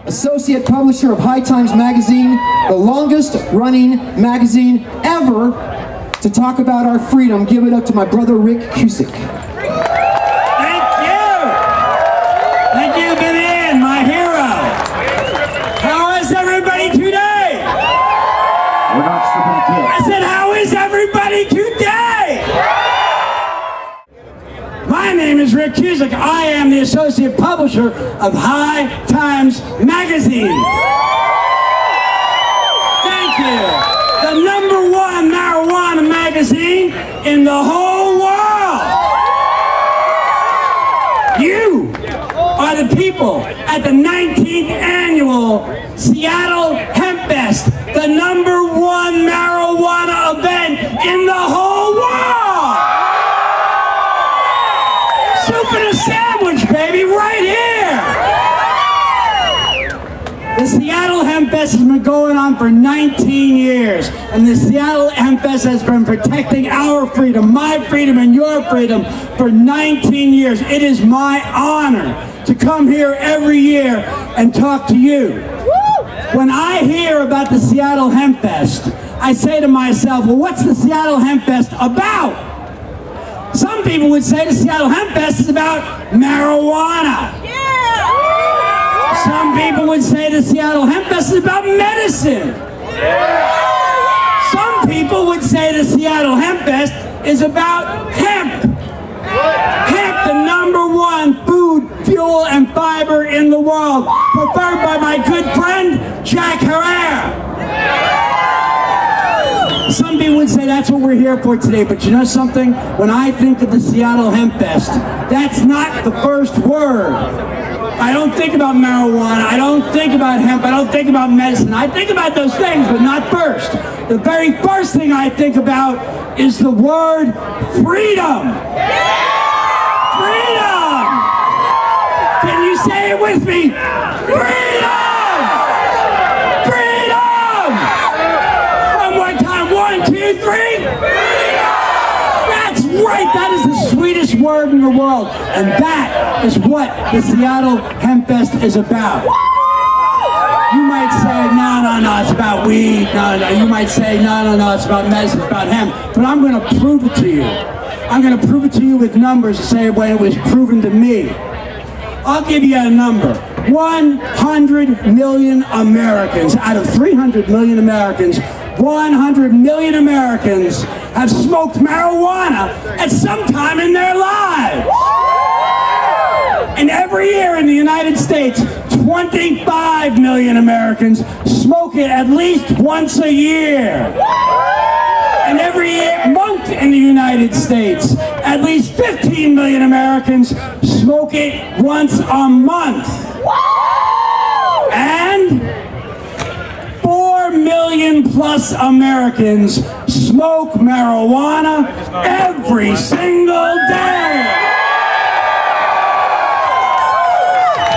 associate publisher of High Times magazine, the longest running magazine ever, to talk about our freedom. Give it up to my brother Rick Cusick. Thank you, Vivian, my hero. How is everybody today? We're not stripping the kids. I said, how is everybody today? My name is Rick Cusick. I am the associate publisher of High Times magazine. Thank you. The #1 marijuana magazine in the whole world. You are the people at the 19th annual Seattle Hempfest, the #1 marijuana event in the whole world. Soup and a sandwich, baby, right here. The Seattle Hempfest has been going on for 19 years, and the Seattle Hempfest has been protecting our freedom, my freedom and your freedom for 19 years. It is my honor to come here every year and talk to you. When I hear about the Seattle Hempfest, I say to myself, well, what's the Seattle Hempfest about? Some people would say the Seattle Hempfest is about marijuana. Some people would say the Seattle Hempfest is about medicine. Some people would say the Seattle Hempfest is about hemp. Hemp, the #1 food, fuel, and fiber in the world, preferred by my good friend, Jack Herrera. Some people would say that's what we're here for today, but you know something? When I think of the Seattle Hempfest, that's not the first word. I don't think about marijuana, I don't think about hemp, I don't think about medicine. I think about those things, but not first. The very first thing I think about is the word freedom. Freedom! Can you say it with me? Freedom! Freedom! One more time, 1, 2, 3. Freedom! That's right, that is the sweetest word in the world. And that is what the Seattle Hempfest is about. You might say, no, it's about weed. No. You might say, no, it's about medicine, it's about hemp. But I'm going to prove it to you. I'm going to prove it to you with numbers the same way it was proven to me. I'll give you a number. 100 million Americans, out of 300 million Americans, 100 million Americans have smoked marijuana at some time in their lives. And every year in the United States, 25 million Americans smoke it at least once a year. And every month in the United States, at least 15 million Americans smoke it once a month. And 4 million plus Americans smoke marijuana every single day.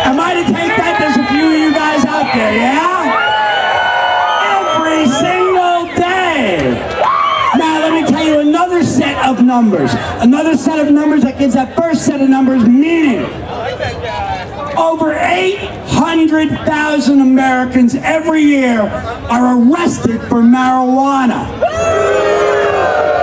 Am I to take that? There's a few of you guys out there, yeah? Every single day. Now let me tell you another set of numbers. Another set of numbers that gives that first set of numbers meaning. Over 800,000 Americans every year are arrested for marijuana.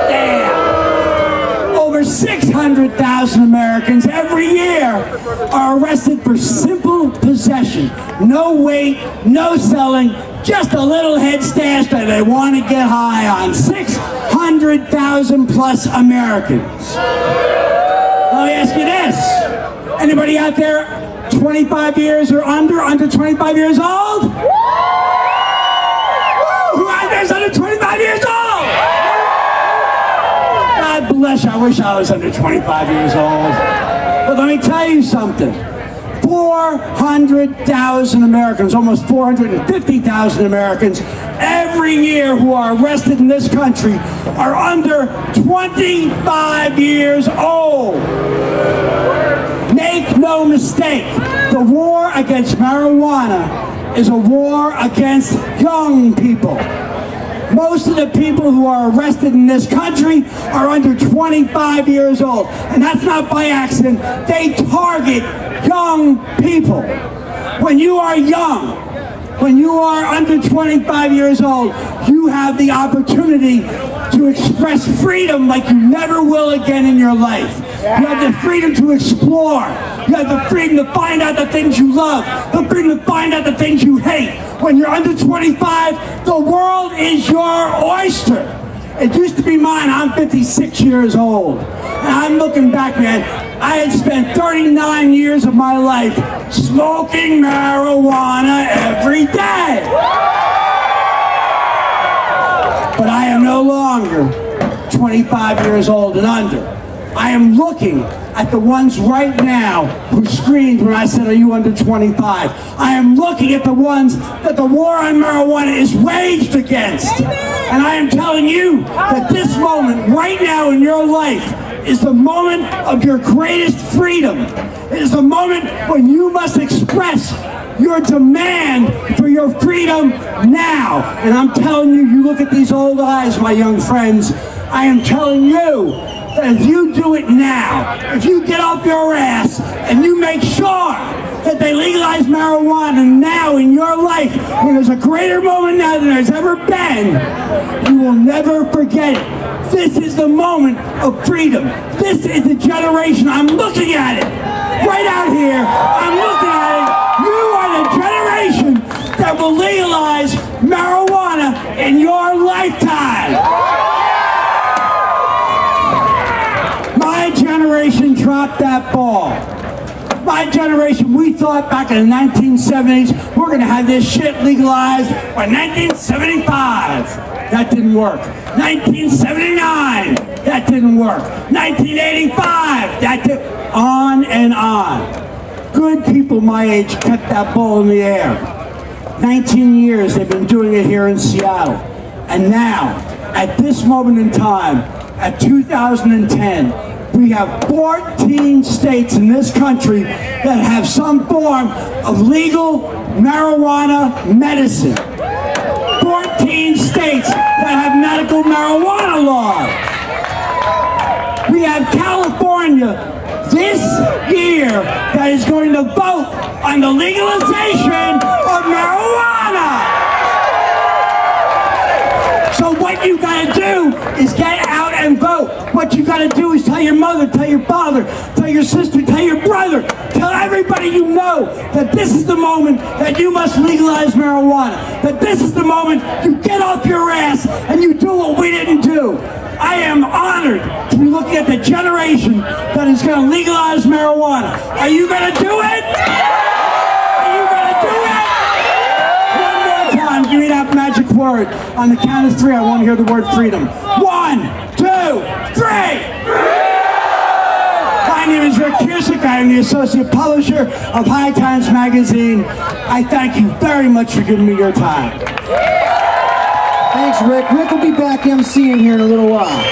Damn. Over 600,000 Americans every year are arrested for simple possession. No weight, no selling, just a little head stash that they want to get high on. 600,000 plus Americans. Let me ask you this. Anybody out there 25 years or under 25 years old? Woo! Who out there is under 25 years old? God bless you. I wish I was under 25 years old. But let me tell you something. 400,000 Americans, almost 450,000 Americans, every year who are arrested in this country are under 25 years old. Make no mistake, the war against marijuana is a war against young people. Most of the people who are arrested in this country are under 25 years old. And that's not by accident. They target young people. When you are young, when you are under 25 years old, you have the opportunity to express freedom like you never will again in your life. You have the freedom to explore. You have the freedom to find out the things you love, the freedom to find out the things you hate. When you're under 25, the world is your oyster. It used to be mine. I'm 56 years old. And I'm looking back, man. I had spent 39 years of my life smoking marijuana every day. But I am no longer 25 years old and under. I am looking at the ones right now who screamed when I said, are you under 25? I am looking at the ones that the war on marijuana is waged against. And I am telling you that this moment right now in your life is the moment of your greatest freedom. It is the moment when you must express your demand for your freedom now. And I'm telling you, you look at these old eyes, my young friends, I am telling you that if you do it now, if you get off your ass and you make sure that they legalize marijuana now in your life, when there's a greater moment now than there's ever been, you will never forget it. This is the moment of freedom. This is the generation. I'm looking at it. Right out here, I'm looking at it. You are the generation that will legalize marijuana in your lifetime. My generation dropped that ball. My generation, we thought back in the 1970s, we're going to have this shit legalized by 1975. That didn't work. 1979, that didn't work. 1985, that didn't. On and on. Good people my age kept that ball in the air. 19 years they've been doing it here in Seattle. And now, at this moment in time, at 2010, we have 14 states in this country that have some form of legal marijuana medicine. 14 states that have medical marijuana laws. We have California this year that is going to vote on the legalization of marijuana. So what you gotta do is get out and vote. What you gotta do is tell your mother, tell your father, tell your sister, tell your brother, tell everybody you know that this is the moment that you must legalize marijuana. That this is the moment you get off your ass and you do what we didn't do. I am honored to be looking at the generation that is going to legalize marijuana. Are you going to do it? Are you going to do it? One more time, give me that magic word. On the count of 3, I want to hear the word freedom. 1, 2, 3. My name is Rick Cusick. I am the associate publisher of High Times magazine. I thank you very much for giving me your time. Thanks, Rick. Rick will be back emceeing here in a little while.